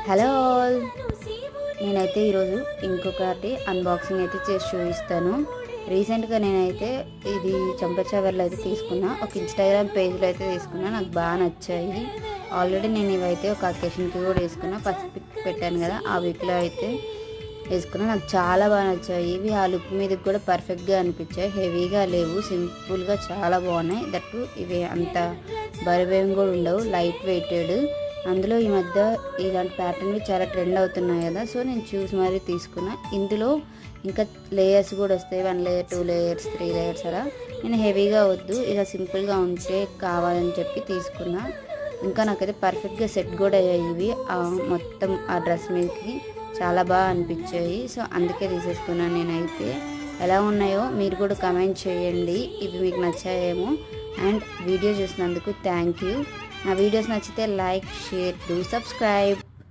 Hello all, నేనైతే ఈరోజు ఇంకొకటి అన్బాక్సింగ్ అయితే చేసి చూపిస్తాను. రీసెంట్గా నేనైతే ఇది చంపచావర్లో అయితే తీసుకున్నా, ఒక ఇన్స్టాగ్రామ్ పేజ్లో అయితే తీసుకున్నా. నాకు బాగా నచ్చాయి. ఆల్రెడీ నేను ఇవైతే ఒక అకేషన్కి కూడా వేసుకున్నా. ఫస్ట్ పిక్ పెట్టాను కదా, ఆ వీక్లో అయితే వేసుకున్నా. నాకు చాలా బాగా నచ్చాయి ఇవి. ఆ లుక్ మీదకి కూడా పర్ఫెక్ట్గా అనిపించాయి. హెవీగా లేవు, సింపుల్గా చాలా బాగున్నాయి. దట్టు ఇవి అంత బరువేం కూడా ఉండవు, లైట్ వెయిటెడ్. అందులో ఈ మధ్య ఇలాంటి ప్యాటర్న్వి చాలా ట్రెండ్ అవుతున్నాయి కదా, సో నేను చూసి మరీ తీసుకున్నా. ఇందులో ఇంకా లేయర్స్ కూడా వస్తాయి, 1 లేయర్ 2 లేయర్స్ 3 లేయర్స్ అలా. నేను హెవీగా వద్దు, ఇలా సింపుల్గా ఉంటే కావాలని చెప్పి తీసుకున్నా. ఇంకా నాకైతే పర్ఫెక్ట్గా సెట్ కూడా అయ్యాయి ఇవి. మొత్తం ఆ డ్రెస్ మీదకి చాలా బాగా అనిపించాయి. సో అందుకే తీసేసుకున్నాను నేనైతే. ఎలా ఉన్నాయో మీరు కూడా కమెంట్ చేయండి, ఇవి మీకు నచ్చాయేమో. అండ్ వీడియో చూసినందుకు థ్యాంక్ యూ. నా వీడియోస్ నచ్చితే లైక్, షేర్, డూ సబ్స్క్రైబ్.